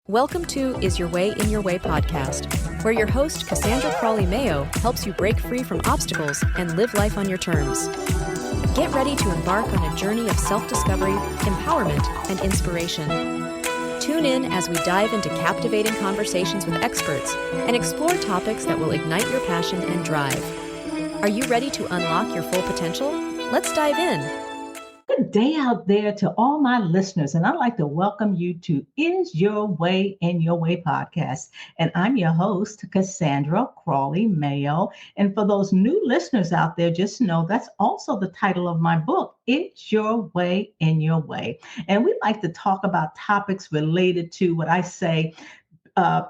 Welcome to Is Your Way in Your Way podcast, where your host, Cassandra Crawley helps you break free from obstacles and live life on your terms. Get ready to embark on a journey of self-discovery, empowerment, and inspiration. Tune in as we dive into captivating conversations with experts and explore topics that will ignite your passion and drive. Are you ready to unlock your full potential? Let's dive in. Good day out there to all my listeners, and I'd like to welcome you to Is Your Way in Your Way podcast. And I'm your host, Cassandra Crawley Mayo. And for those new listeners out there, just know that's also the title of my book, Is Your Way in Your Way. And we like to talk about topics related to what I say,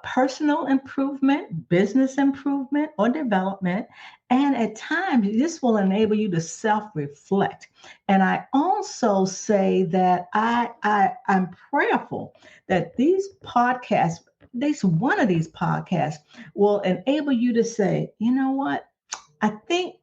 personal improvement, business improvement, or development. And at times, this will enable you to self-reflect. And I also say that I'm prayerful that these podcasts, at least one of these podcasts, will enable you to say, you know what, I think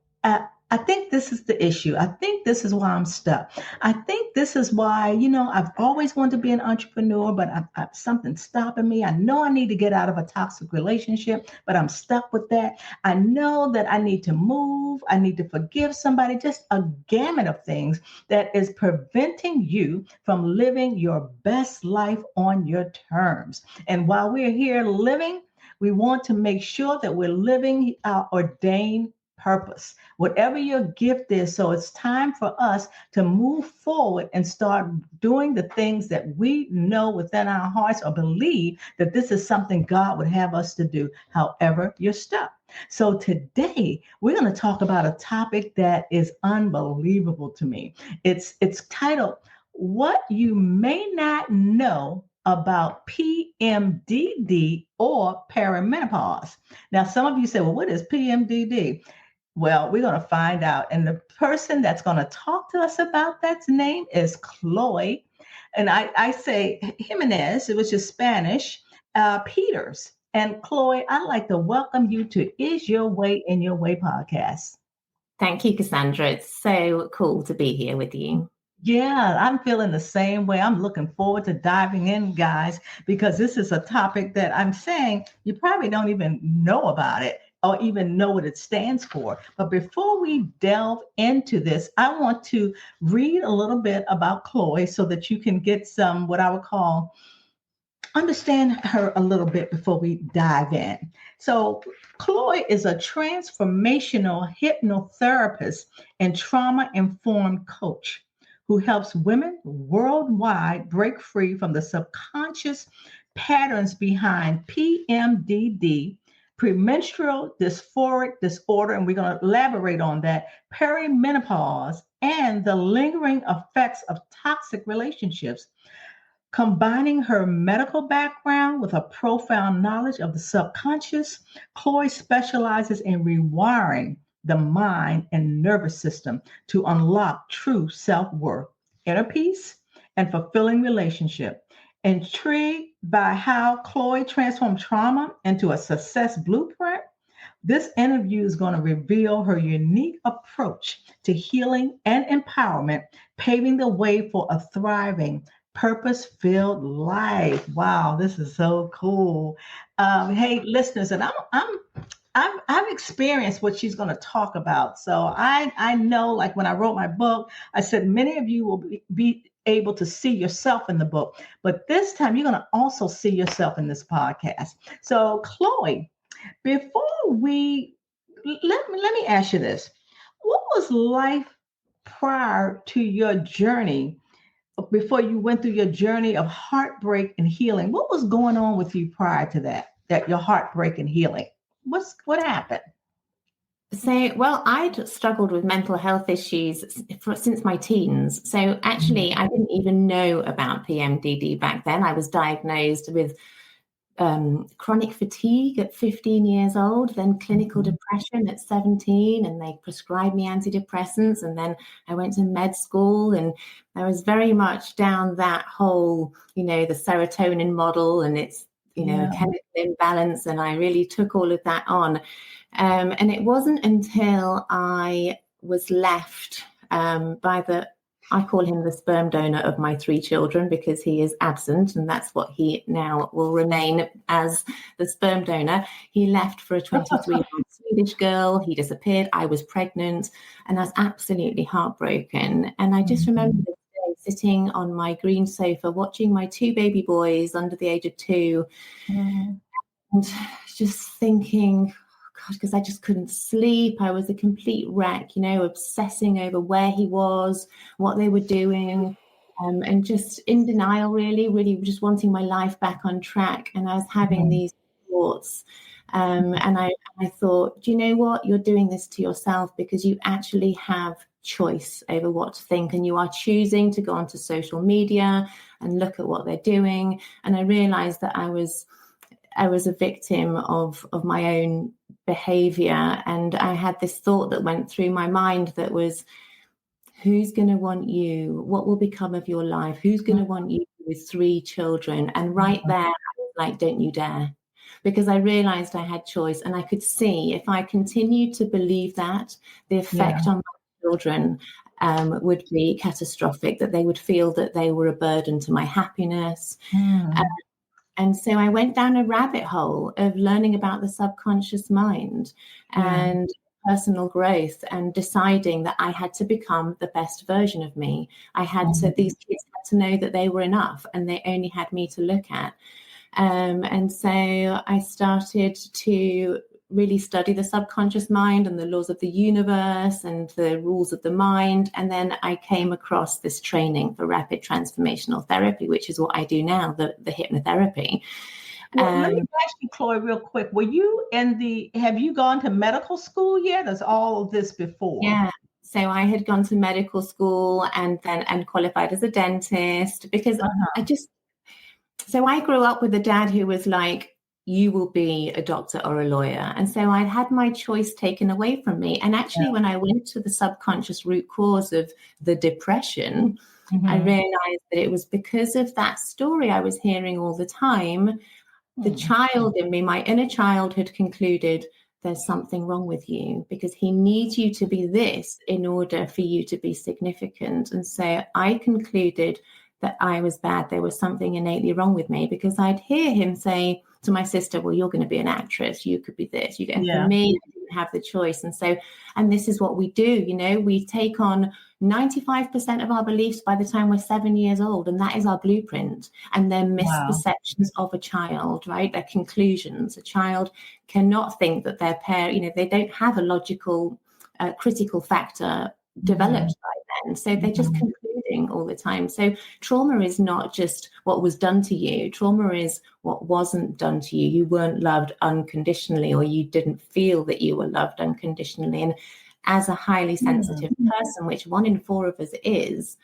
this is the issue. I think this is why I'm stuck. I think this is why, I've always wanted to be an entrepreneur, but I've something stopping me. I know I need to get out of a toxic relationship, but I'm stuck with that. I know that I need to move. I need to forgive somebody, just a gamut of things that is preventing you from living your best life on your terms. And while we're here living, we want to make sure that we're living our ordained purpose, whatever your gift is. So it's time for us to move forward and start doing the things that we know within our hearts or believe that this is something God would have us to do, however you're stuck. So today we're going to talk about a topic that is unbelievable to me. It's titled, What You May Not Know About PMDD or Perimenopause. Now, some of you say, well, what is PMDD? Well, we're going to find out. And the person that's going to talk to us about that's name is Crawley. And I say Jimenez, which is Spanish, Peters. And Crawley, I'd like to welcome you to Is Your Way in Your Way podcast. Thank you, Cassandra. It's so cool to be here with you. Yeah, I'm feeling the same way. I'm looking forward to diving in, guys, because this is a topic that I'm saying you probably don't even know about it or even know what it stands for. But before we delve into this, I want to read a little bit about Crawley so that you can get some, what I would call, understand her a little bit before we dive in. So Crawley is a transformational hypnotherapist and trauma-informed coach who helps women worldwide break free from the subconscious patterns behind PMDD, premenstrual dysphoric disorder, and we're going to elaborate on that, perimenopause, and the lingering effects of toxic relationships. Combining her medical background with a profound knowledge of the subconscious, Crawley specializes in rewiring the mind and nervous system to unlock true self-worth, inner peace, and fulfilling relationship. Intrigued by how Crawley transformed trauma into a success blueprint, this interview is going to reveal her unique approach to healing and empowerment, paving the way for a thriving, purpose-filled life. Wow, this is so cool. Hey, listeners, and I've experienced what she's going to talk about. So I know, like when I wrote my book, I said many of you will be able to see yourself in the book, but this time you're going to also see yourself in this podcast. So Crawley, before let me ask you this. What was life prior to your journey, before you went through your journey of heartbreak and healing? What was going on with you prior to that your heartbreak and healing? What happened? So, well, I'd struggled with mental health issues since my teens. So actually, I didn't even know about PMDD back then. I was diagnosed with chronic fatigue at 15 years old, then clinical depression at 17, and they prescribed me antidepressants. And then I went to med school, and I was very much down that whole, the serotonin model and its, chemical imbalance. And I really took all of that on. And it wasn't until I was left by the I call him the sperm donor of my 3 children because he is absent, and that's what he now will remain as, the sperm donor. He left for a 23-year-old Swedish girl. He disappeared. I was pregnant, and I was absolutely heartbroken. And I just remember this day sitting on my green sofa watching my 2 baby boys under the age of 2, and just thinking, God, because I just couldn't sleep. I was a complete wreck, obsessing over where he was, what they were doing, and just in denial, really just wanting my life back on track. And I was having these thoughts. And I thought, do you know what? You're doing this to yourself because you actually have choice over what to think, and you are choosing to go onto social media and look at what they're doing. And I realized that I was a victim of my own behavior. And I had this thought that went through my mind that was, who's going to want you? What will become of your life? Who's going to want you with 3 children? And right there, I was like, don't you dare. Because I realized I had choice, and I could see if I continued to believe that, the effect on my children would be catastrophic, that they would feel that they were a burden to my happiness. And so I went down a rabbit hole of learning about the subconscious mind and personal growth, and deciding that I had to become the best version of me. I had to, these kids had to know that they were enough, and they only had me to look at. And so I started to really study the subconscious mind and the laws of the universe and the rules of the mind. And then I came across this training for rapid transformational therapy, which is what I do now, the hypnotherapy. Well, let me ask you, Crawley, real quick. Have you gone to medical school yet? Or all of this before? Yeah. So I had gone to medical school and qualified as a dentist because so I grew up with a dad who was like, you will be a doctor or a lawyer. And so I'd had my choice taken away from me. And actually, when I went to the subconscious root cause of the depression, I realized that it was because of that story I was hearing all the time. The child in me, my inner child, had concluded there's something wrong with you because he needs you to be this in order for you to be significant. And so I concluded that I was bad. There was something innately wrong with me because I'd hear him say to my sister, well, you're going to be an actress. You could be this. And for me, I didn't have the choice. And this is what we do. We take on 95% of our beliefs by the time we're 7 years old. And that is our blueprint. And they're misperceptions of a child, right? They're conclusions. A child cannot think that their parent, they don't have a logical, critical factor developed by then. So they're just concluding all the time. So trauma is not just what was done to you. Trauma is what wasn't done to you. You weren't loved unconditionally, or you didn't feel that you were loved unconditionally. And as a highly sensitive person, which 1 in 4 of us is,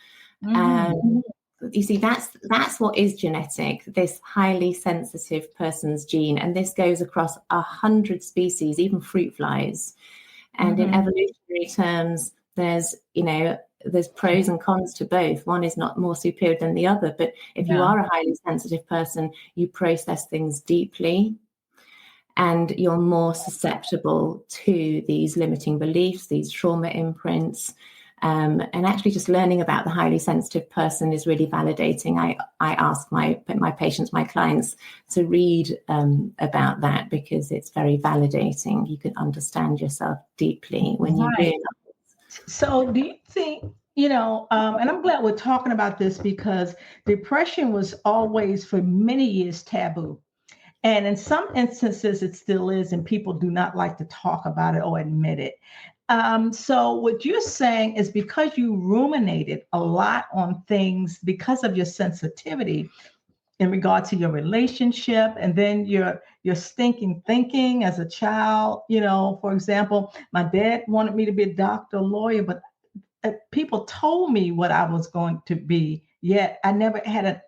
you see, that's what is genetic, this highly sensitive person's gene. And this goes across 100 species, even fruit flies. And in evolutionary terms, there's pros and cons to both. One is not more superior than the other. But if you are a highly sensitive person, you process things deeply, and you're more susceptible to these limiting beliefs, these trauma imprints. And actually just learning about the highly sensitive person is really validating. I ask my patients, my clients, to read about that because it's very validating. You can understand yourself deeply when you realize. So do you think, and I'm glad we're talking about this because depression was always for many years taboo. And in some instances, it still is, and people do not like to talk about it or admit it. So what you're saying is because you ruminated a lot on things because of your sensitivity in regard to your relationship, and then your stinking thinking as a child. For example, my dad wanted me to be a doctor, lawyer, but people told me what I was going to be. Yet I never had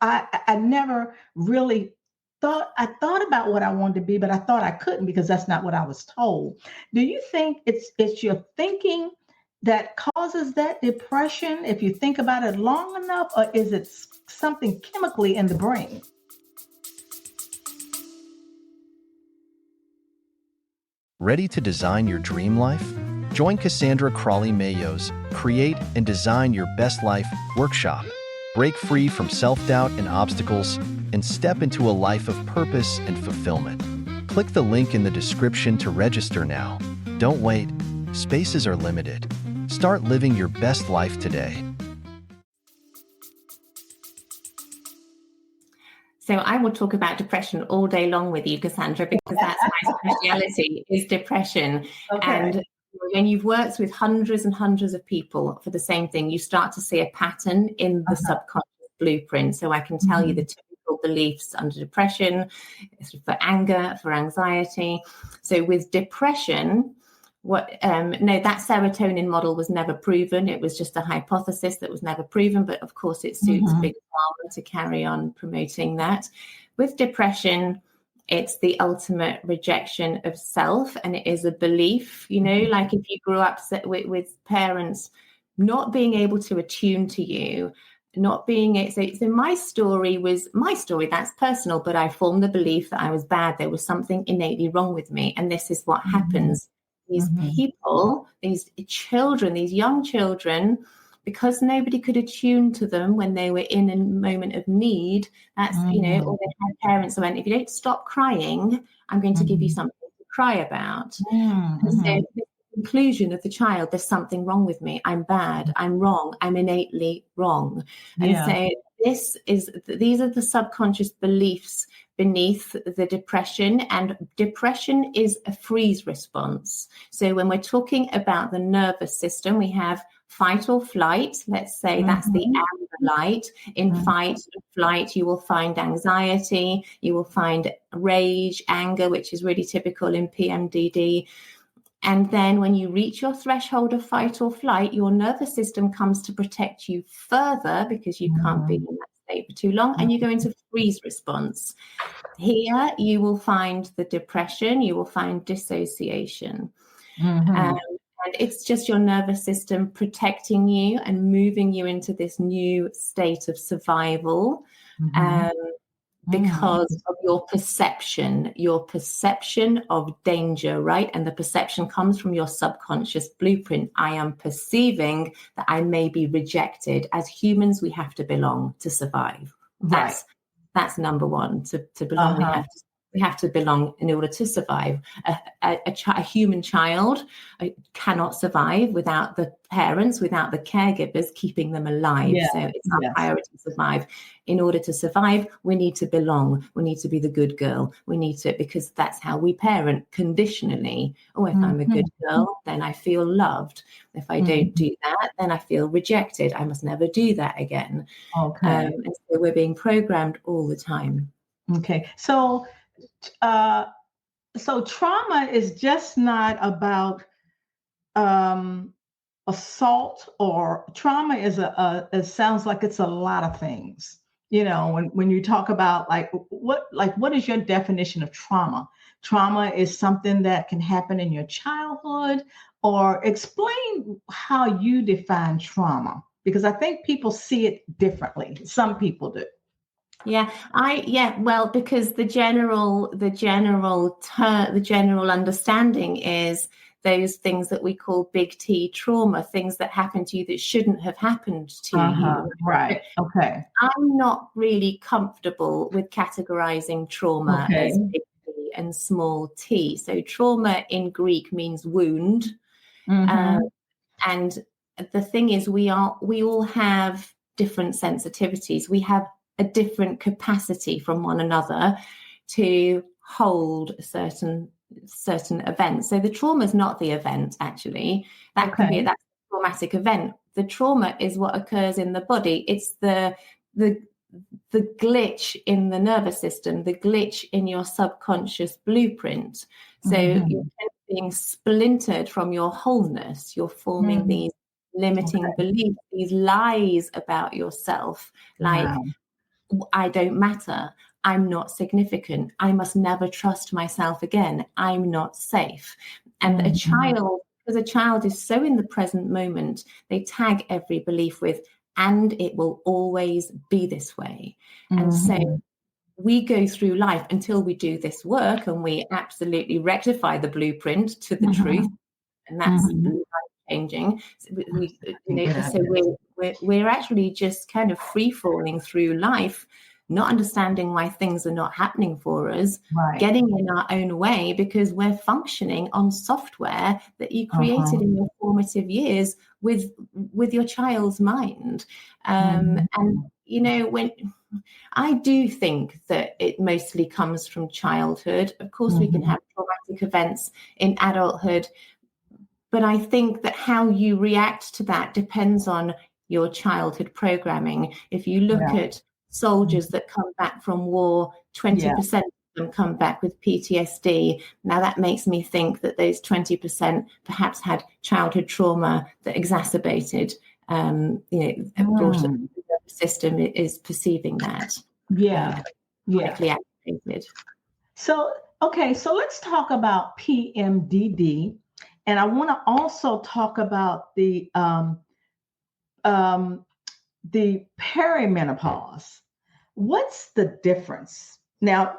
I never really thought. I thought about what I wanted to be, but I thought I couldn't because that's not what I was told. Do you think it's your thinking that causes that depression if you think about it long enough, or is it something chemically in the brain? Ready to design your dream life? Join Cassandra Crawley Mayo's Create and Design Your Best Life workshop. Break free from self-doubt and obstacles and step into a life of purpose and fulfillment. Click the link in the description to register now. Don't wait. Spaces are limited. Start living your best life today. So I will talk about depression all day long with you, Cassandra, because that's my speciality is depression. Okay. And when you've worked with hundreds and hundreds of people for the same thing, you start to see a pattern in the subconscious blueprint. So I can tell you the typical beliefs under depression, for anger, for anxiety. So with depression, that serotonin model was never proven. It was just a hypothesis that was never proven, but of course it suits big pharma to carry on promoting that. With depression, it's the ultimate rejection of self, and it is a belief, like if you grew up with parents not being able to attune to you, not being it. So my story, that's personal, but I formed the belief that I was bad. There was something innately wrong with me. And this is what happens. These people, these children, these young children, because nobody could attune to them when they were in a moment of need, that's, or they had parents who went, if you don't stop crying, I'm going to give you something to cry about. And so the conclusion of the child, there's something wrong with me. I'm bad. I'm wrong. I'm innately wrong. And so these are the subconscious beliefs beneath the depression, and depression is a freeze response. So when we're talking about the nervous system, we have fight or flight. Let's say that's the amber light. In fight or flight, you will find anxiety, you will find rage, anger, which is really typical in PMDD. And then when you reach your threshold of fight or flight, your nervous system comes to protect you further because you can't be in that state for too long, and you go into freeze response. Here you will find the depression, you will find dissociation. And it's just your nervous system protecting you and moving you into this new state of survival because of your perception of danger, right? And the perception comes from your subconscious blueprint. I am perceiving that I may be rejected. As humans, we have to belong to survive. That's number one. To belong, we have to belong in order to survive. A human child cannot survive without the parents, without the caregivers keeping them alive. So it's our priority to survive. In order to survive, we need to belong. We need to be the good girl. We need to, because that's how we parent conditionally. Oh, if I'm a good girl, then I feel loved. If I don't do that, then I feel rejected. I must never do that again. And so we're being programmed all the time. Okay. So trauma is just not about assault, or trauma is it sounds like it's a lot of things. When you talk about what is your definition of trauma? Trauma is something that can happen in your childhood, or explain how you define trauma, because I think people see it differently. Some people do. Well, because the general understanding is those things that we call big T trauma, things that happen to you that shouldn't have happened to you. Right. Okay. I'm not really comfortable with categorizing trauma as big T and small t. So trauma in Greek means wound. And the thing is, we all have different sensitivities. We have a different capacity from one another to hold certain events. So the trauma is not the event, actually. That's a traumatic event. The trauma is what occurs in the body. It's the glitch in the nervous system, the glitch in your subconscious blueprint. So you're being splintered from your wholeness. You're forming these limiting beliefs, these lies about yourself, like, I don't matter. I'm not significant. I must never trust myself again. I'm not safe. And a child, because a child is so in the present moment, they tag every belief with, and it will always be this way. And so we go through life until we do this work and we absolutely rectify the blueprint to the truth. and that's Mhm. life-changing. So Yeah. we're actually just kind of free-falling through life, not understanding why things are not happening for us, Right. getting in our own way because we're functioning on software that you created in your formative years with your child's mind. And when I do think that it mostly comes from childhood. Of course, we can have traumatic events in adulthood, but I think that how you react to that depends on your childhood programming. If you look at soldiers that come back from war, 20% of them come back with PTSD. Now that makes me think that those 20% perhaps had childhood trauma that exacerbated, brought up the nervous system is perceiving that. Chronically activated. So let's talk about PMDD. And I want to also talk about the perimenopause. What's the difference? Now,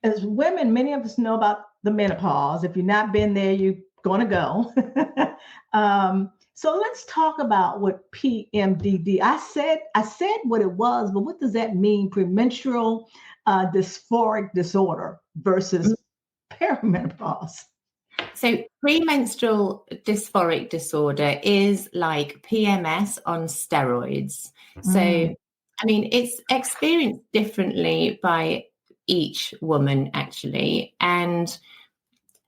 as women, many of us know about the menopause. If you've not been there, you're going to go. So let's talk about what PMDD. I said what it was, but what does that mean? Premenstrual dysphoric disorder versus perimenopause. So premenstrual dysphoric disorder is like PMS on steroids. So, I mean, it's experienced differently by each woman, actually. And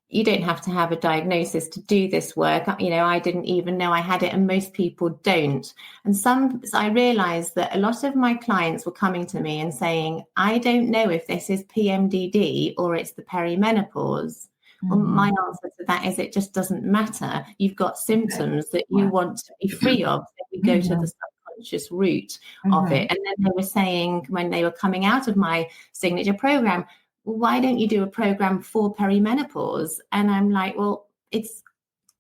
you don't have to have a diagnosis to do this work. I didn't even know I had it, and most people don't. And I realized that a lot of my clients were coming to me and saying, I don't know if this is PMDD or it's the perimenopause. Well, my answer to that is it just doesn't matter. You've got symptoms that you want to be free of. So we go to the subconscious root of it. And then they were saying, when they were coming out of my signature program, why don't you do a program for perimenopause? And I'm like, well,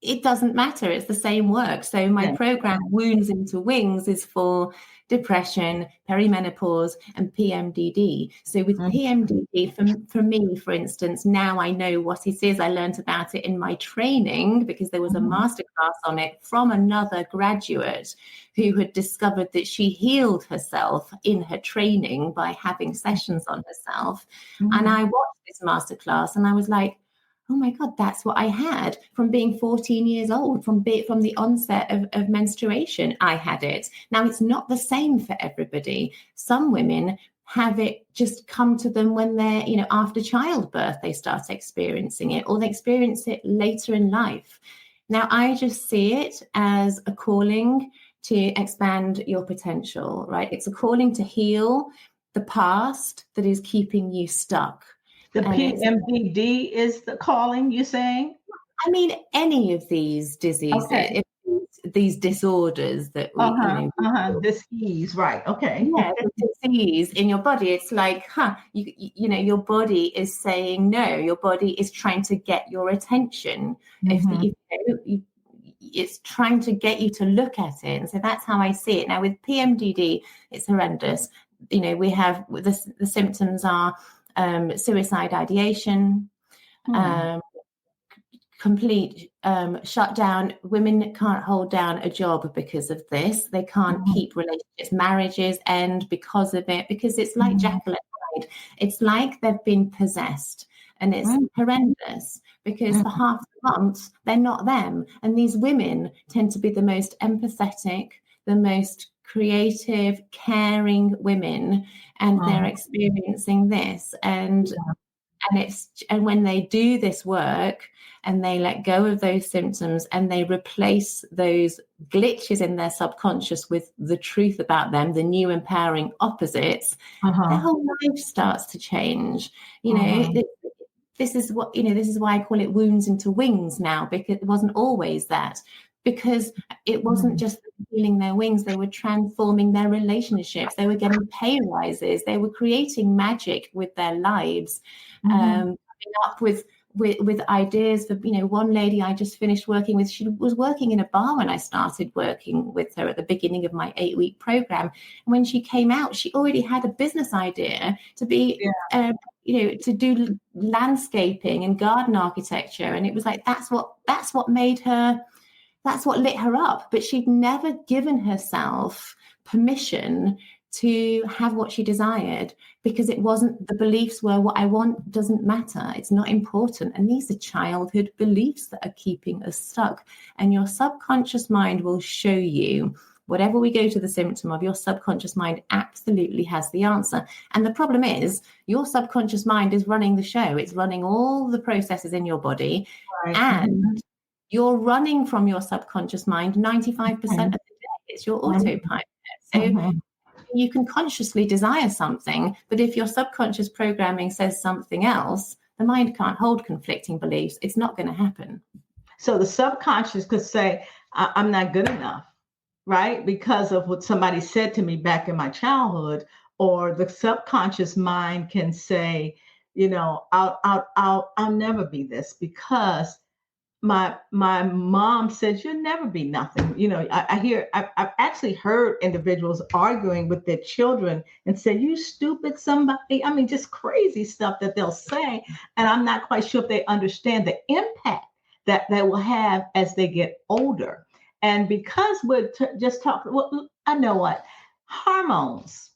it doesn't matter. It's the same work. So my program, Wounds into Wings, is for depression, perimenopause, and PMDD. So with PMDD, for me, for instance, now I know what it is. I learned about it in my training because there was a masterclass on it from another graduate who had discovered that she healed herself in her training by having sessions on herself. And I watched this masterclass and I was like, oh my God, that's what I had from being 14 years old, from the onset of menstruation. I had it. Now, it's not the same for everybody. Some women have it just come to them when they're, after childbirth, they start experiencing it, or they experience it later in life. Now, I just see it as a calling to expand your potential, right? It's a calling to heal the past that is keeping you stuck. The PMDD is the calling, you're saying? I mean, any of these diseases, these disorders that we, disease, right? Okay. Yeah, the disease in your body. It's like, your body is saying no. Your body is trying to get your attention. It's trying to get you to look at it, and so that's how I see it. Now, with PMDD, it's horrendous. We have the symptoms are suicide ideation, complete shutdown. Women can't hold down a job because of this. They can't keep relationships. Marriages end because of it, because it's like Jekyll and Hyde. It's like they've been possessed, and it's horrendous because for half the month, they're not them. And these women tend to be the most empathetic, the most creative, caring women, and they're experiencing this. And when they do this work and they let go of those symptoms and they replace those glitches in their subconscious with the truth about them, the new empowering opposites, their whole life starts to change. This is why I call it Wounds into Wings now, because it wasn't always that. Because it wasn't just healing their wings, they were transforming their relationships, they were getting pay rises, they were creating magic with their lives, coming up with ideas for, one lady I just finished working with, she was working in a bar when I started working with her at the beginning of my 8-week program. And when she came out, she already had a business idea to be to do landscaping and garden architecture. And it was like, that's what made her, that's what lit her up. But she'd never given herself permission to have what she desired, because it wasn't, the beliefs were, what I want doesn't matter, it's not important. And these are childhood beliefs that are keeping us stuck. And your subconscious mind will show you whatever we go to the symptom of. Your subconscious mind absolutely has the answer. And the problem is, your subconscious mind is running the show. It's running all the processes in your body. Right. And you're running from your subconscious mind 95% of the day. It's your autopilot. So you can consciously desire something, but if your subconscious programming says something else, the mind can't hold conflicting beliefs. It's not going to happen. So the subconscious could say, I'm not good enough, right? Because of what somebody said to me back in my childhood. Or the subconscious mind can say, I'll never be this because my mom says you'll never be nothing. I've actually heard individuals arguing with their children and say, you stupid somebody. I mean, just crazy stuff that they'll say. And I'm not quite sure if they understand the impact that they will have as they get older. And because we're just talking, well, I know what, hormones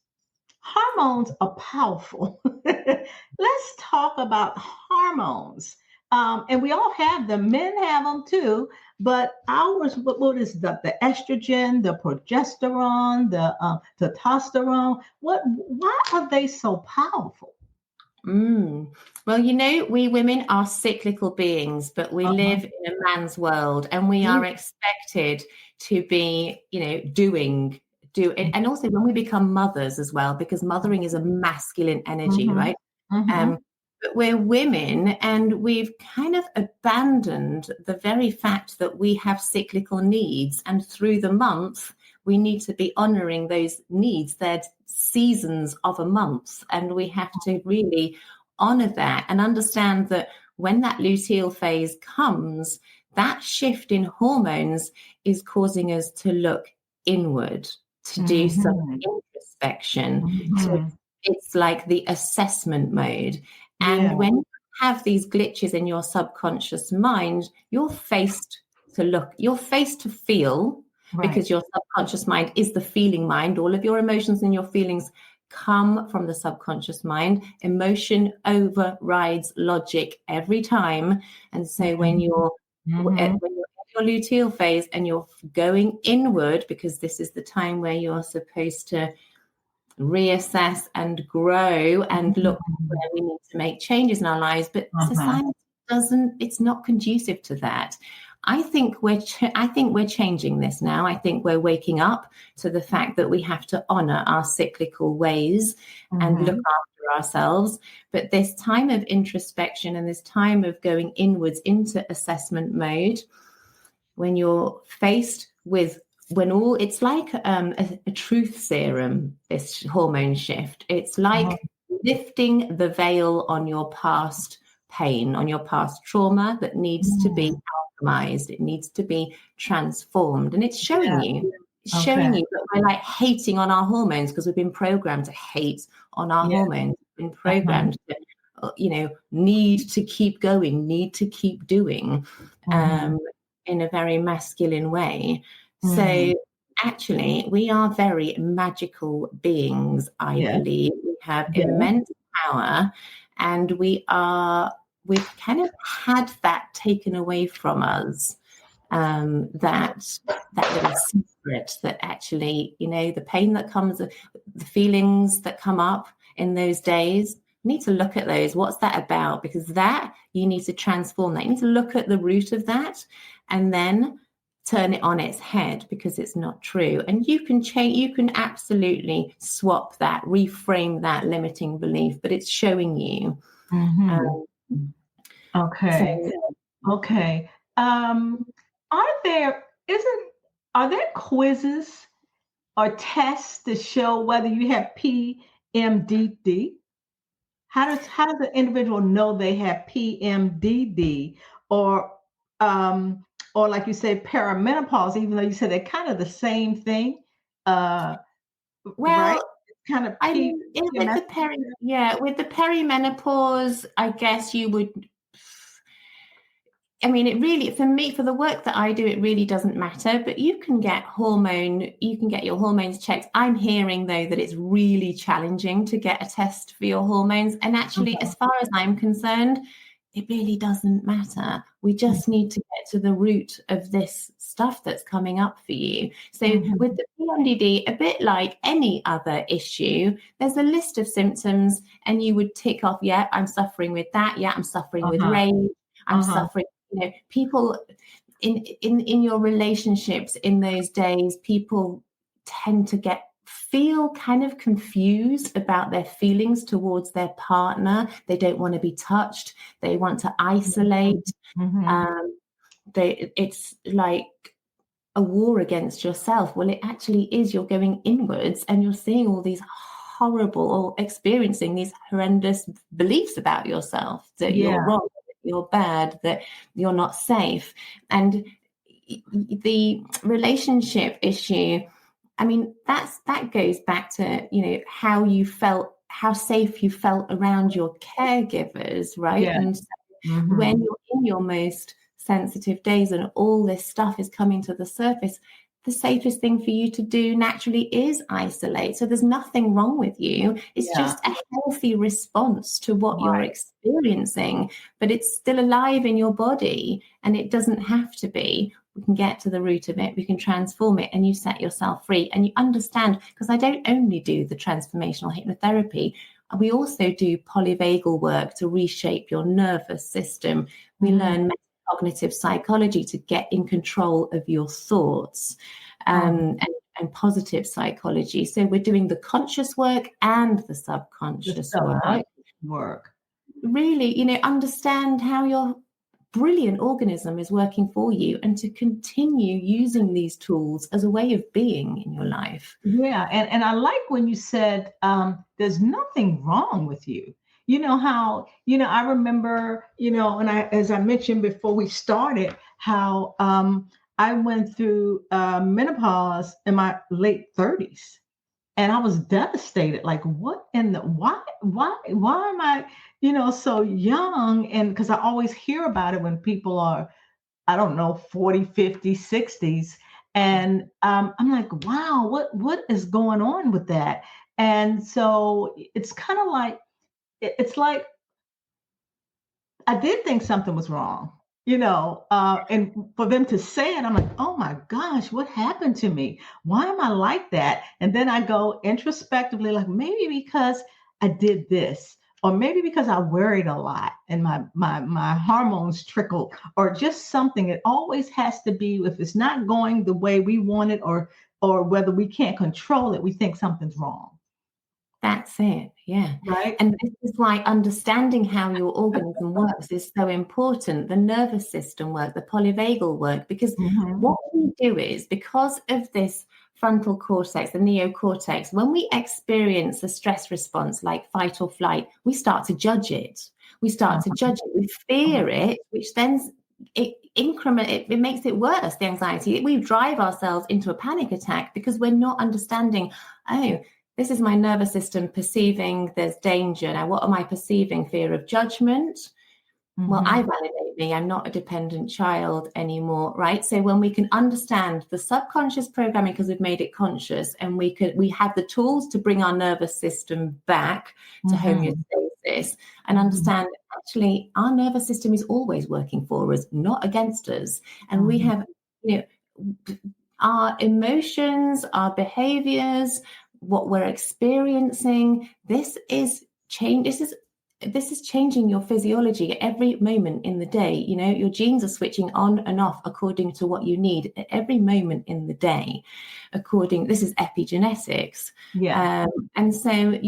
are powerful. Let's talk about hormones. And we all have them. Men have them too. But ours, what is the estrogen, the progesterone, the testosterone? Why are they so powerful? Well, we women are cyclical beings, but we live in a man's world, and we are expected to be, doing. And also when we become mothers as well, because mothering is a masculine energy, right? But we're women, and we've kind of abandoned the very fact that we have cyclical needs. And through the month, we need to be honoring those needs. They're seasons of a month. And we have to really honor that and understand that when that luteal phase comes, that shift in hormones is causing us to look inward, to do some introspection. So it's like the assessment mode. And when you have these glitches in your subconscious mind, you're faced to look, you're faced to feel, because your subconscious mind is the feeling mind. All of your emotions and your feelings come from the subconscious mind. Emotion overrides logic every time. And so when you're in your luteal phase and you're going inward, because this is the time where you're supposed to reassess and grow and look where we need to make changes in our lives, but society it's not conducive to that. I think we're changing this now. I think we're waking up to the fact that we have to honor our cyclical ways and look after ourselves. But this time of introspection and this time of going inwards into assessment mode, when you're faced with it's like a truth serum, this hormone shift. It's like lifting the veil on your past pain, on your past trauma that needs to be alchemized. It needs to be transformed. And it's showing you. It's showing you that we're like hating on our hormones because we've been programmed to hate on our hormones. We've been programmed to, need to keep going, need to keep doing in a very masculine way. So actually, we are very magical beings, I believe. We have immense power, and we've kind of had that taken away from us, that little secret that actually, the pain that comes, the feelings that come up in those days, you need to look at those. What's that about? Because that, you need to transform that. You need to look at the root of that and then turn it on its head, because it's not true. And you can change, you can absolutely swap that, reframe that limiting belief, but it's showing you. Okay. Are there quizzes or tests to show whether you have PMDD? How does the individual know they have PMDD, or like you say, perimenopause, even though you said they're kind of the same thing? Well, kind of I keep mean, with the perimenopause, I guess you would. I mean, it really, for me, for the work that I do, it really doesn't matter, but you can get your hormones checked. I'm hearing though that it's really challenging to get a test for your hormones. And actually, as far as I'm concerned, it really doesn't matter. We just need to get to the root of this stuff that's coming up for you. So with the PMDD, a bit like any other issue, there's a list of symptoms and you would tick off, yeah, I'm suffering with that. Yeah, I'm suffering with rage. I'm suffering. People in your relationships in those days, people tend to feel kind of confused about their feelings towards their partner. They don't want to be touched. They want to isolate. It's like a war against yourself. Well, it actually is. You're going inwards and you're seeing all these horrible, or experiencing these horrendous beliefs about yourself, that you're wrong, you're bad, that you're not safe. And the relationship issue, I mean, that goes back to, how you felt, how safe you felt around your caregivers, right? And so when you're in your most sensitive days and all this stuff is coming to the surface, the safest thing for you to do naturally is isolate. So there's nothing wrong with you. It's just a healthy response to what you're experiencing, but it's still alive in your body and it doesn't have to be. We can get to the root of it. We can transform it and you set yourself free and you understand, because I don't only do the transformational hypnotherapy. We also do polyvagal work to reshape your nervous system. We learn cognitive psychology to get in control of your thoughts, and positive psychology. So we're doing the conscious work and the subconscious work. Really, understand how your brilliant organism is working for you and to continue using these tools as a way of being in your life. Yeah. And I like when you said there's nothing wrong with you. You know how, I remember, and as I mentioned before we started, how I went through menopause in my late 30s. And I was devastated. Like, what in the, why am I, so young? And because I always hear about it when people are, I don't know, 40, 50, 60s. And I'm like, wow, what is going on with that? And so it's kind of like, it's like I did think something was wrong, and for them to say it, I'm like, oh my gosh, what happened to me? Why am I like that? And then I go introspectively, like maybe because I did this, or maybe because I worried a lot and my hormones trickled, or just something. It always has to be, if it's not going the way we want it, or whether we can't control it, we think something's wrong. That's it. Yeah. Right. And this is why understanding how your organism works is so important. The nervous system work, the polyvagal work, because what we do is, because of this frontal cortex, the neocortex, when we experience a stress response like fight or flight, we start to judge it. We fear it, which then it makes it worse, the anxiety. We drive ourselves into a panic attack because we're not understanding, this is my nervous system perceiving there's danger. Now, what am I perceiving? Fear of judgment. Well, I validate me. I'm not a dependent child anymore, right? So when we can understand the subconscious programming, because we've made it conscious, and we have the tools to bring our nervous system back to homeostasis, and understand actually our nervous system is always working for us, not against us. And we have, our emotions, our behaviors, what we're experiencing, this is changing your physiology at every moment in the day. Your genes are switching on and off according to what you need at every moment in the day. This is epigenetics. Yeah. And so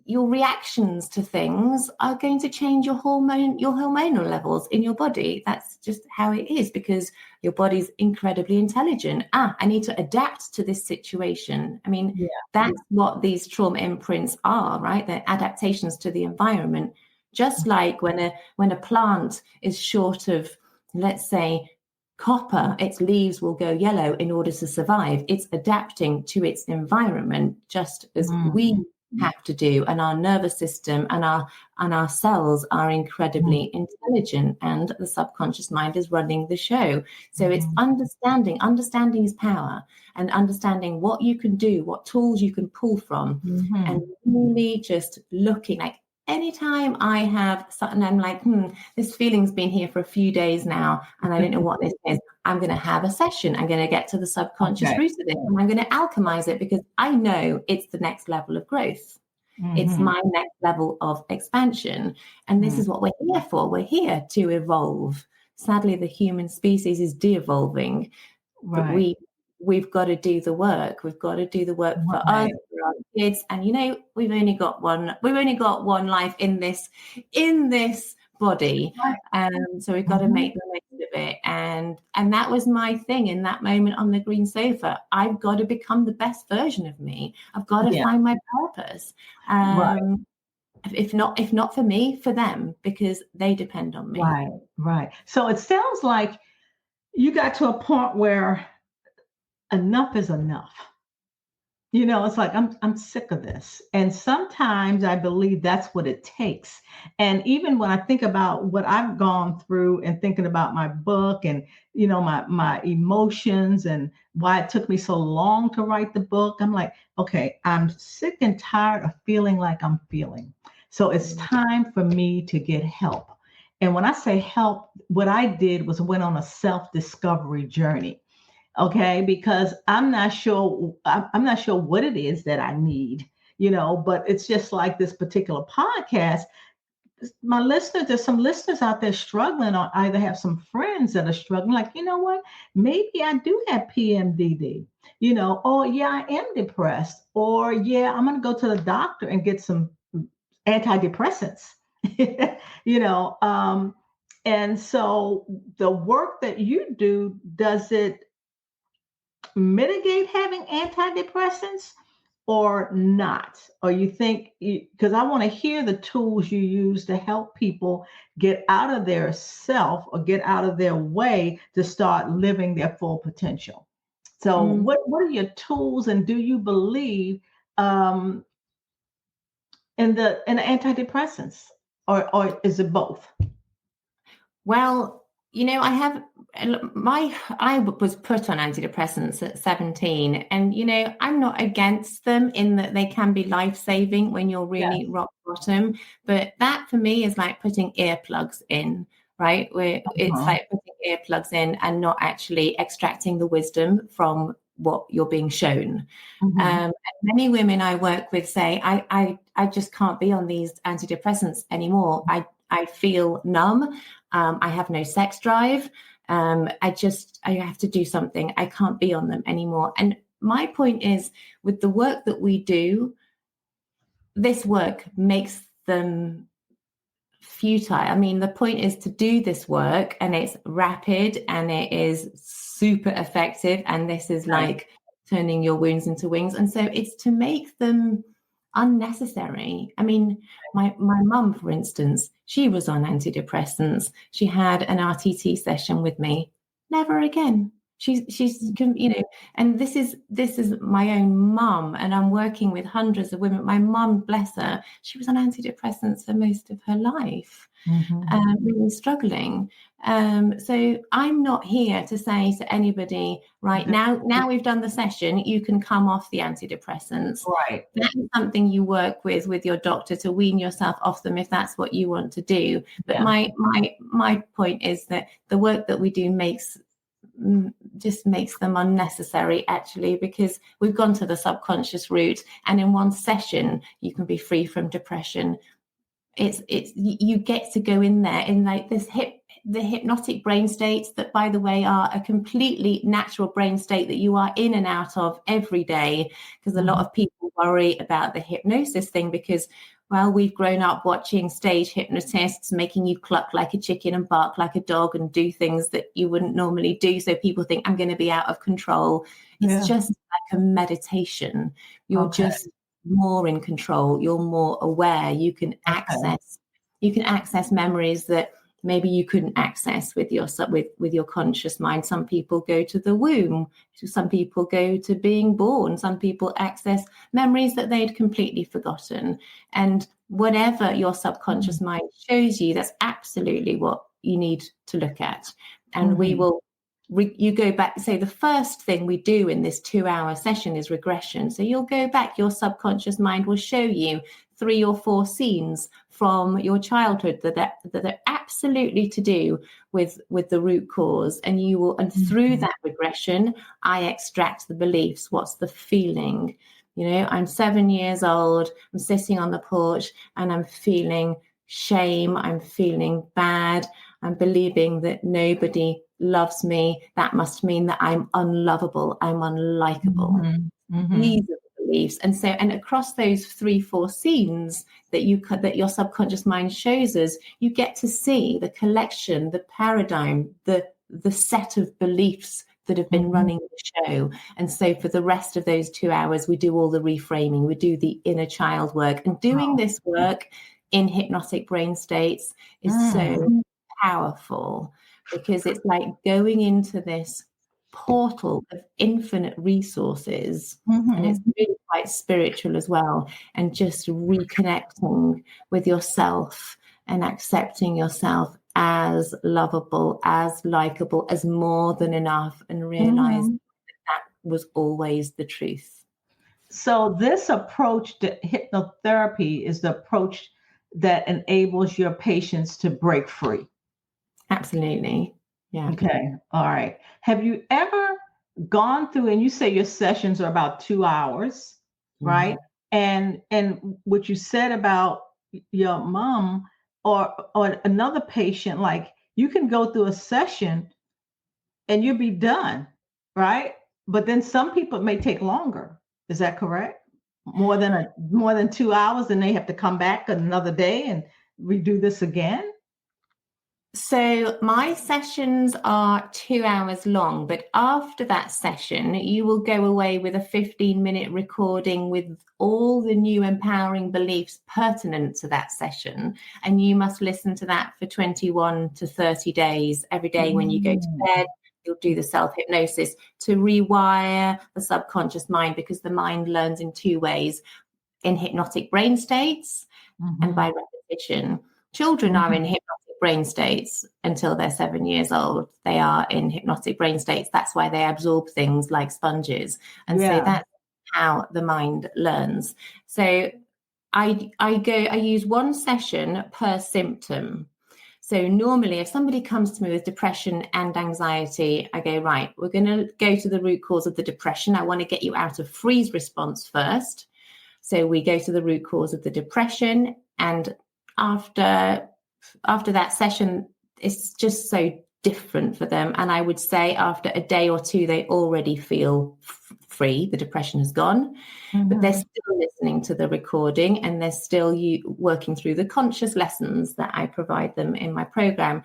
your reactions to things are going to change your hormonal levels in your body. That's just how it is, because your body's incredibly intelligent. I need to adapt to this situation. I mean, that's what these trauma imprints are, right? They're adaptations to the environment. Just like when a plant is short of, let's say, copper, its leaves will go yellow in order to survive. It's adapting to its environment, just as we have to do, and our nervous system and our cells are incredibly intelligent, and the subconscious mind is running the show. So it's understanding is power, and understanding what you can do, what tools you can pull from, and really just looking like, anytime I have something, I'm like, this feeling's been here for a few days now, and I don't know what this is. I'm going to have a session. I'm going to get to the subconscious root of it, and I'm going to alchemize it, because I know it's the next level of growth. It's my next level of expansion. And this is what we're here for. We're here to evolve. Sadly, the human species is de-evolving, but we've got to do the work. We've got to do the work for us, for our kids. And we've only got one life in this body. So we've got to make the most of it. And that was my thing in that moment on the green sofa. I've got to become the best version of me. I've got to find my purpose. If not for me, for them, because they depend on me. Right. So it sounds like you got to a point where enough is enough. It's like, I'm sick of this. And sometimes I believe that's what it takes. And even when I think about what I've gone through and thinking about my book and, my emotions and why it took me so long to write the book, I'm like, okay, I'm sick and tired of feeling like I'm feeling. So it's time for me to get help. And when I say help, what I did was went on a self-discovery journey. Okay, because I'm not sure what it is that I need, but it's just like this particular podcast. There's some listeners out there struggling, or either have some friends that are struggling, like, what, maybe I do have PMDD, or I am depressed, or I'm going to go to the doctor and get some antidepressants, and so the work that you do, does it mitigate having antidepressants or not? Or you think, because I want to hear the tools you use to help people get out of their self or get out of their way to start living their full potential. So what are your tools, and do you believe in the antidepressants, or is it both? Well, I was put on antidepressants at 17, and, I'm not against them in that they can be life-saving when you're really rock bottom. But that for me is like putting earplugs in, right? Where it's like putting earplugs in and not actually extracting the wisdom from what you're being shown. And many women I work with say, I just can't be on these antidepressants anymore. I feel numb. I have no sex drive. I have to do something. I can't be on them anymore. And my point is, with the work that we do, this work makes them futile. I mean, the point is to do this work, and it's rapid and it is super effective. And this is like turning your wounds into wings. And so it's to make them unnecessary. I mean, my mum, for instance, she was on antidepressants. She had an RTT session with me. Never again. She's and this is my own mum, and I'm working with hundreds of women. My mum, bless her, she was on antidepressants for most of her life, really struggling. So I'm not here to say to anybody, right, now we've done the session, you can come off the antidepressants. Right. That is something you work with your doctor to wean yourself off them if that's what you want to do. But my point is that the work that we do just makes them unnecessary, actually, because we've gone to the subconscious route, and in one session you can be free from depression. It's you get to go in there in like the hypnotic brain states that, by the way, are a completely natural brain state that you are in and out of every day, because a lot of people worry about the hypnosis thing because, well, we've grown up watching stage hypnotists making you cluck like a chicken and bark like a dog and do things that you wouldn't normally do. So people think I'm going to be out of control. It's just like a meditation. You're just more in control. You're more aware. You can access memories that maybe you couldn't access with your conscious mind. Some people go to the womb, some people go to being born, some people access memories that they'd completely forgotten. And whatever your subconscious mind shows you, that's absolutely what you need to look at. And we will you go back, say the first thing we do in this 2-hour session is regression. So you'll go back, your subconscious mind will show you 3 or 4 scenes from your childhood that are absolutely to do with the root cause. And you will, and through that regression, I extract the beliefs. What's the feeling? You know, I'm 7 years old, I'm sitting on the porch and I'm feeling shame, I'm feeling bad, I'm believing that nobody loves me. That must mean that I'm unlovable, I'm unlikable. These are the beliefs. And so, and across those 3-4 scenes that your subconscious mind shows us, you get to see the collection, the paradigm, the set of beliefs that have been running the show. And so for the rest of those 2 hours, we do all the reframing, we do the inner child work. And doing this work in hypnotic brain states is so powerful, because it's like going into this portal of infinite resources, and it's really quite spiritual as well, and just reconnecting with yourself and accepting yourself as lovable, as likable, as more than enough, and realizing that was always the truth. So this approach to hypnotherapy is the approach that enables your patients to break free. Absolutely. Yeah. Okay. All right. Have you ever gone through, and you say your sessions are about 2 hours, right? And what you said about your mom or another patient, like you can go through a session and you'll be done, right? But then some people it may take longer. Is that correct? More than 2 hours, and they have to come back another day and redo this again? So my sessions are 2 hours long, but after that session, you will go away with a 15-minute recording with all the new empowering beliefs pertinent to that session. And you must listen to that for 21 to 30 days. Every day when you go to bed, you'll do the self-hypnosis to rewire the subconscious mind, because the mind learns in 2 ways: in hypnotic brain states and by repetition. Children are in hypnotic brain states until they're 7 years old. They are in hypnotic brain states. That's why they absorb things like sponges. And so that's how the mind learns. So I use 1 session per symptom. So normally if somebody comes to me with depression and anxiety, I go, right, we're going to go to the root cause of the depression. I want to get you out of freeze response first. So we go to the root cause of the depression, and after that session, it's just so different for them. And I would say after a day or 2, they already feel free. The depression has gone, but they're still listening to the recording, and they're still working through the conscious lessons that I provide them in my program.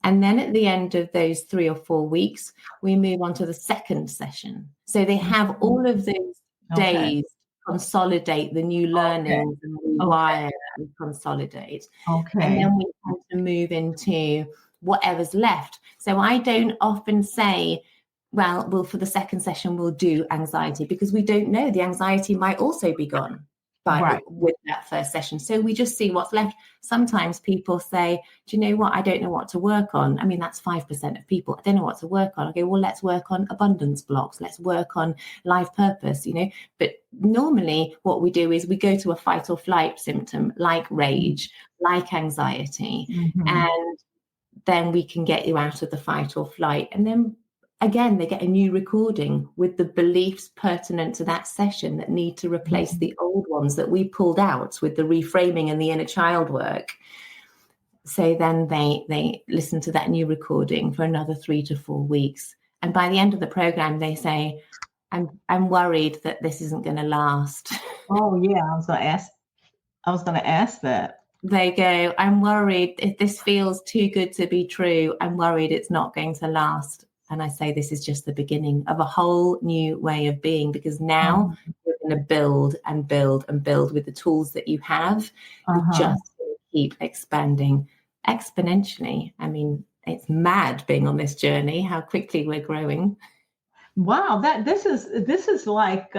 And then at the end of those 3 or 4 weeks, we move on to the second session. So they have all of those days consolidate the new learnings and rewire and consolidate. And then we have to move into whatever's left. So I don't often say, well, for the second session, we'll do anxiety, because we don't know. The anxiety might also be gone with that first session. So we just see what's left. Sometimes people say, do you know what? I don't know what to work on. I mean, that's 5% of people. I don't know what to work on. I go, well, let's work on abundance blocks. Let's work on life purpose, But normally what we do is we go to a fight or flight symptom like rage, like anxiety, and then we can get you out of the fight or flight. And then again, they get a new recording with the beliefs pertinent to that session that need to replace the old ones that we pulled out with the reframing and the inner child work. So then they listen to that new recording for another 3 to 4 weeks. And by the end of the program, they say, I'm worried that this isn't going to last. Oh, yeah. I was going to ask that. They go, I'm worried if this feels too good to be true. I'm worried it's not going to last. And I say, this is just the beginning of a whole new way of being, because now you're going to build and build and build with the tools that you have. You're just going to keep expanding exponentially. I mean, it's mad being on this journey, how quickly we're growing. Wow, this is like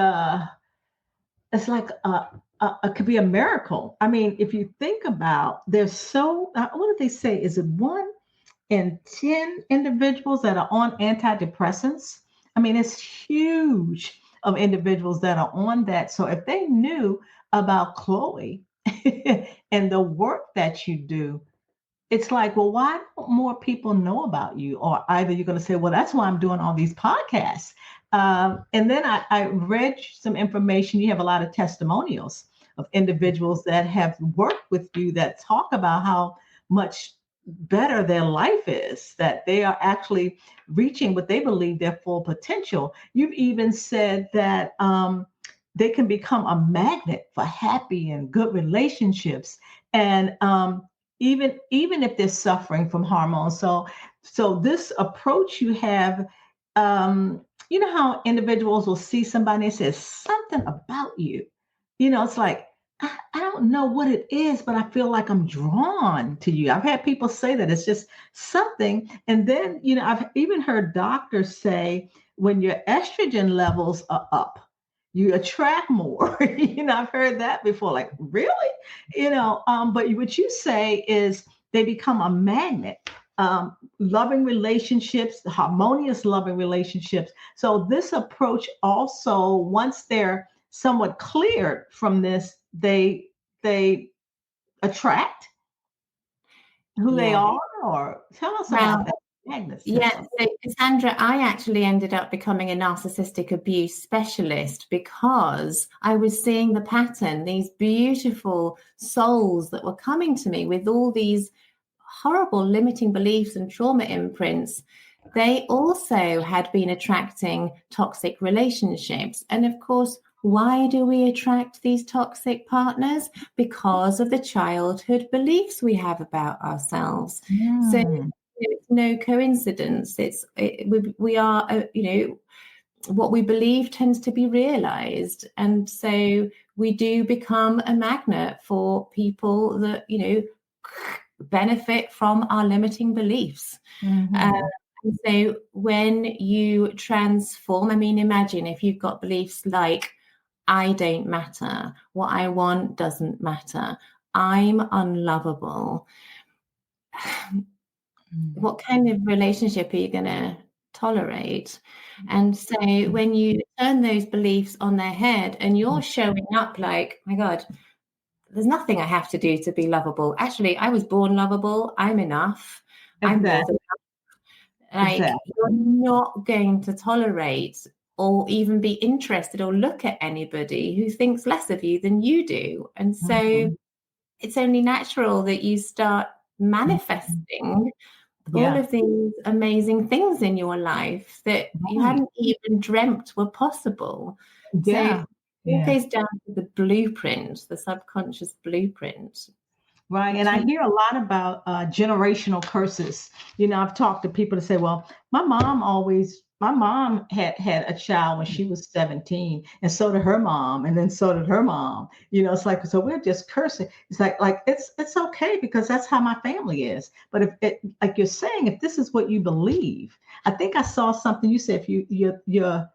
it's like it could be a miracle. I mean, if you think about, what did they say? Is it 1 in 10 individuals that are on antidepressants? I mean, it's huge of individuals that are on that. So if they knew about Crawley and the work that you do, it's like, well, why don't more people know about you? Or either you're going to say, well, that's why I'm doing all these podcasts. And then I read some information. You have a lot of testimonials of individuals that have worked with you that talk about how much better their life is, that they are actually reaching what they believe their full potential. You've even said that they can become a magnet for happy and good relationships. And even if they're suffering from hormones. So this approach you have, you know how individuals will see somebody and say something about you. It's like, I don't know what it is, but I feel like I'm drawn to you. I've had people say that it's just something. And then, I've even heard doctors say when your estrogen levels are up, you attract more. I've heard that before, like, really? But what you say is they become a magnet, loving relationships, harmonious loving relationships. So this approach also, once they're somewhat cleared from this, they attract who they are, or tell us about that. Yeah, so Cassandra, I actually ended up becoming a narcissistic abuse specialist because I was seeing the pattern, these beautiful souls that were coming to me with all these horrible limiting beliefs and trauma imprints. They also had been attracting toxic relationships. And of course, why do we attract these toxic partners? Because of the childhood beliefs we have about ourselves. So it's no coincidence. We are, what we believe tends to be realized. And so we do become a magnet for people that, benefit from our limiting beliefs. And so when you transform, imagine if you've got beliefs like, I don't matter, what I want doesn't matter, I'm unlovable. What kind of relationship are you going to tolerate? And so when you turn those beliefs on their head and you're showing up like, my God, there's nothing I have to do to be lovable. Actually, I was born lovable. I'm enough. I'm more than enough. You're not going to tolerate or even be interested or look at anybody who thinks less of you than you do. And so it's only natural that you start manifesting all of these amazing things in your life that you hadn't even dreamt were possible. So it goes down to the blueprint, the subconscious blueprint. Right. And I hear a lot about generational curses. I've talked to people to say, well, my mom had a child when she was 17, and so did her mom, and then so did her mom. It's like, so we're just cursing. It's like it's okay because that's how my family is. But if it, like you're saying, if this is what you believe, I think I saw something you said, if your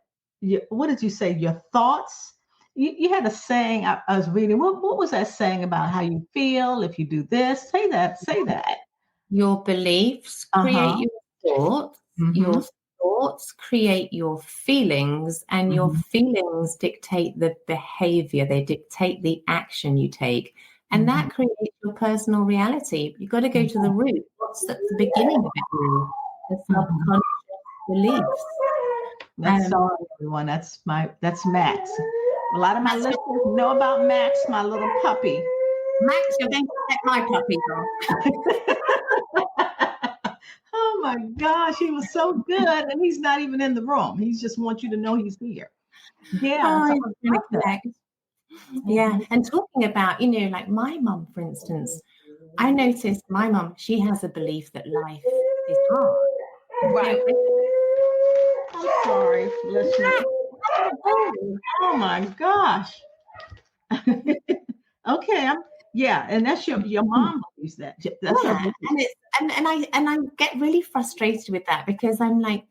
what did you say? Your thoughts. You had a saying I was reading. What was that saying about how you feel if you do this? Say that. Your beliefs create your thoughts. Your thoughts create your feelings, and your feelings dictate the behavior. They dictate the action you take, and that creates your personal reality. You've got to go to the root. What's at the beginning of it? The subconscious beliefs. That's sorry, everyone. That's Max. A lot of my listeners know about Max, my little puppy. Max, you're going to set my puppy off. Oh my gosh, he was so good, and he's not even in the room. He just wants you to know he's here. Yeah. Yeah. And talking about, like my mum, for instance, I noticed my mum, she has a belief that life is hard. Right. I'm sorry, listeners. Oh my gosh. Okay. And that's your mom use that. That's Yeah, and it's and I get really frustrated with that because I'm like,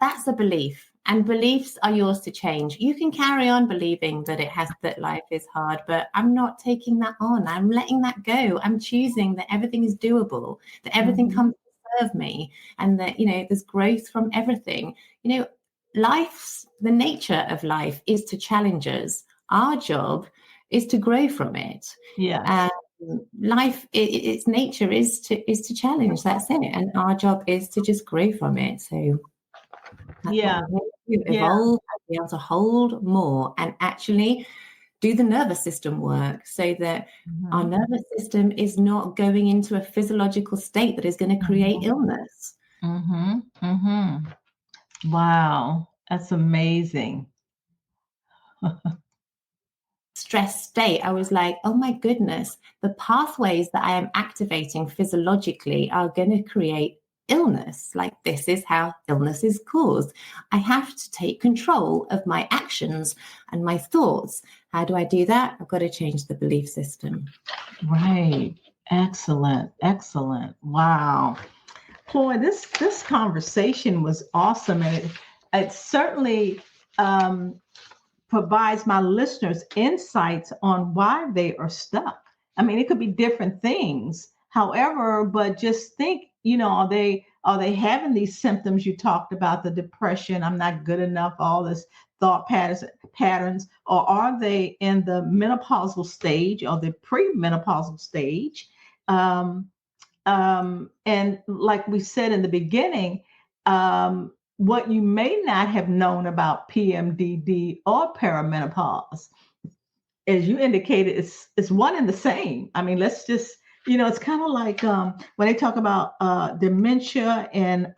that's a belief, and beliefs are yours to change. You can carry on believing that life is hard, but I'm not taking that on. I'm letting that go. I'm choosing that everything is doable, that everything comes to serve me, and that there's growth from everything. The nature of life is to challenge us. Our job is to grow from it. Yeah. Life, its nature is to challenge. That's it, and our job is to just grow from it. So that's what we do, evolve, and be able to hold more, and actually do the nervous system work, so that our nervous system is not going into a physiological state that is going to create illness. Wow, that's amazing. Stress state, I was like, oh my goodness, the pathways that I am activating physiologically are going to create illness. Like, this is how illness is caused. I have to take control of my actions and my thoughts. How do I do that? I've got to change the belief system. Right. Excellent. Wow. Boy, this conversation was awesome, and it certainly provides my listeners insights on why they are stuck. I mean, it could be different things. However, but just think, are they having these symptoms you talked about, the depression, I'm not good enough, all this thought patterns, or are they in the menopausal stage or the premenopausal stage? And like we said in the beginning, what you may not have known about PMDD or perimenopause, as you indicated, it's one and the same. I mean, let's just, it's kind of like when they talk about dementia and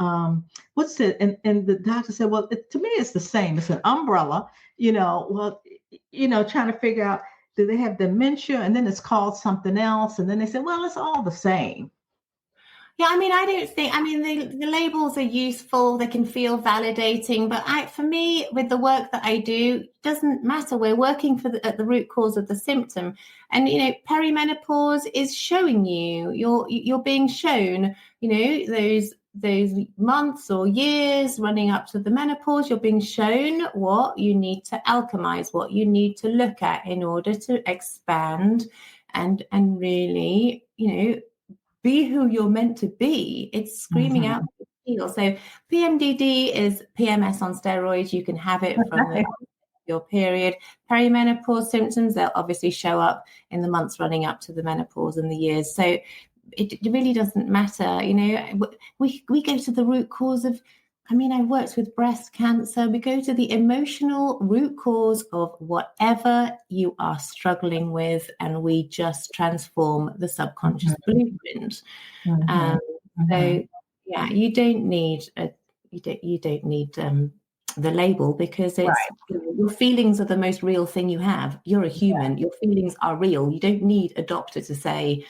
what's it? And the doctor said, well, to me, it's the same. It's an umbrella, trying to figure out, do they have dementia? And then it's called something else. And then they said, well, it's all the same. Yeah, I mean, the labels are useful. They can feel validating. But for me, with the work that I do, it doesn't matter. We're working at the root cause of the symptom. And, perimenopause is showing you're being shown, those months or years running up to the menopause, you're being shown what you need to alchemize, what you need to look at in order to expand and really, be who you're meant to be. It's screaming out to feel. So PMDD is PMS on steroids. You can have it from your period. Perimenopause symptoms, they'll obviously show up in the months running up to the menopause and the years. So it really doesn't matter. We go to the root cause of, I worked with breast cancer. We go to the emotional root cause of whatever you are struggling with, and we just transform the subconscious blueprint. So, yeah, you don't need the label, because it's your feelings are the most real thing you have. You're a human. Your feelings are real. You don't need a doctor to say,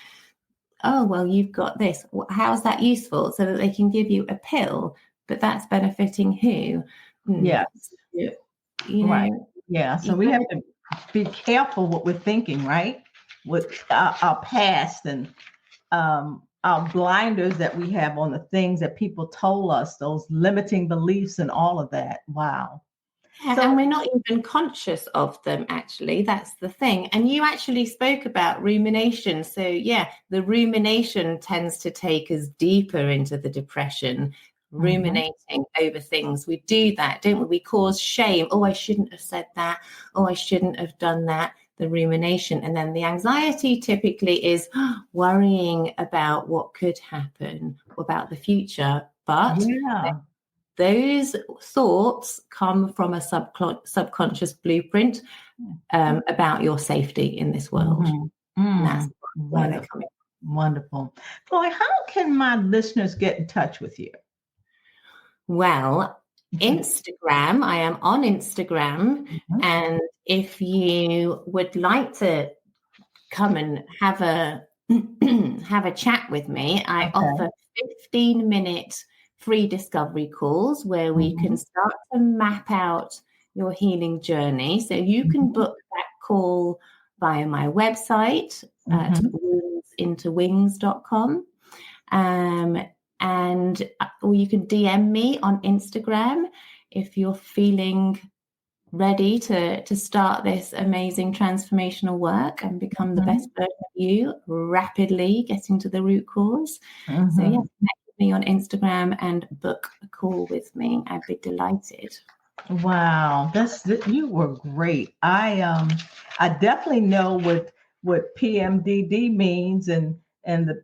oh, well, you've got this. How's that useful? So that they can give you a pill. But that's benefiting who? Yes. Right. Yeah. So we have to be careful what we're thinking, right? With our past and our blinders that we have on the things that people told us, those limiting beliefs and all of that. Wow. Yeah, and we're not even conscious of them, actually. That's the thing. And you actually spoke about rumination. So, yeah, the rumination tends to take us deeper into the depression. Ruminating over things. We do that, don't we? We cause shame. Oh, I shouldn't have said that. Oh, I shouldn't have done that. The rumination. And then the anxiety typically is worrying about what could happen, about the future. But those thoughts come from a subconscious blueprint about your safety in this world. And that's where they're coming from. Wonderful. Boy, how can my listeners get in touch with you? Well, Instagram, I am on Instagram. And if you would like to come and have a chat with me, I offer 15-minute free discovery calls where we can start to map out your healing journey. So you can book that call via my website at intowings.com. Or you can DM me on Instagram if you're feeling ready to start this amazing transformational work and become the best version of you rapidly, getting to the root cause. So yeah, connect with me on Instagram and book a call with me. I'd be delighted. Wow, you were great. I definitely know what PMDD means and the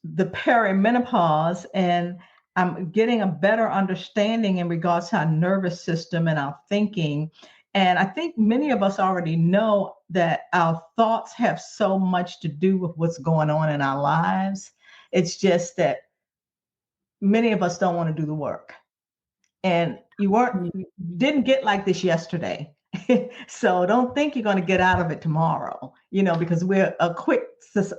perimenopause, and I'm getting a better understanding in regards to our nervous system and our thinking. And I think many of us already know that our thoughts have so much to do with what's going on in our lives. It's just that many of us don't want to do the work. And you didn't get like this yesterday. So don't think you're going to get out of it tomorrow, because we're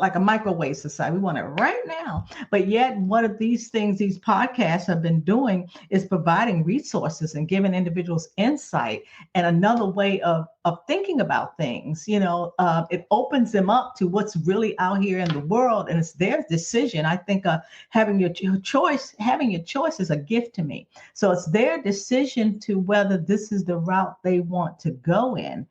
like a microwave society. We want it right now. But yet one of these things these podcasts have been doing is providing resources and giving individuals insight and another way of thinking about things. It opens them up to what's really out here in the world, and it's their decision. I think having your choice is a gift to me. So it's their decision to whether this is the route they want to go in.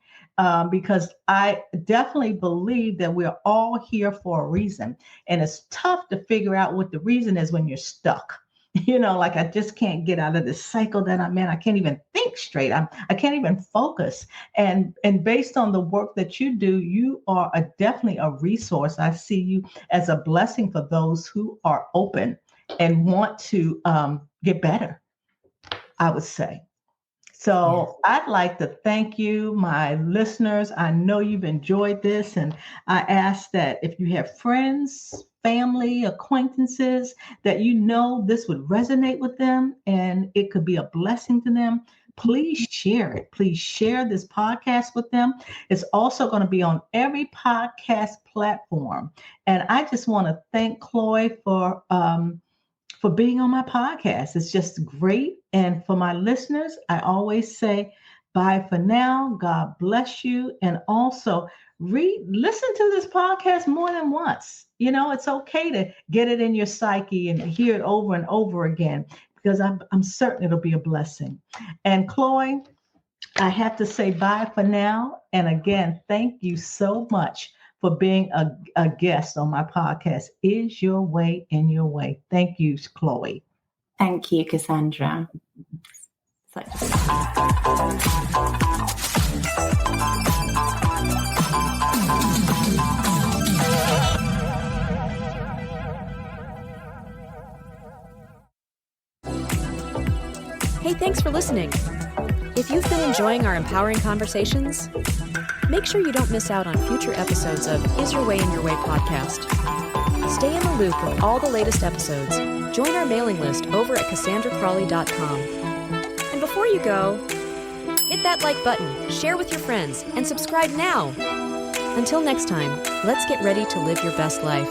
Because I definitely believe that we're all here for a reason. And it's tough to figure out what the reason is when you're stuck. Like I just can't get out of this cycle that I'm in. I can't even think straight. I can't even focus. And based on the work that you do, you are definitely a resource. I see you as a blessing for those who are open and want to get better, I would say. So I'd like to thank you, my listeners. I know you've enjoyed this, and I ask that if you have friends, family, acquaintances that this would resonate with them and it could be a blessing to them, please share it. Please share this podcast with them. It's also going to be on every podcast platform. And I just want to thank Crawley for being on my podcast. It's just great. And for my listeners, I always say bye for now. God bless you. And also listen to this podcast more than once. It's okay to get it in your psyche and hear it over and over again, because I'm certain it'll be a blessing. And Crawley, I have to say bye for now. And again, thank you so much for being a guest on my podcast, Is Your Way in Your Way. Thank you, Crawley. Thank you, Cassandra. Hey, thanks for listening. If you've been enjoying our empowering conversations, make sure you don't miss out on future episodes of Is Your Way in Your Way podcast. Stay in the loop with all the latest episodes. Join our mailing list over at CassandraCrawley.com. And before you go, hit that like button, share with your friends, and subscribe now. Until next time, let's get ready to live your best life.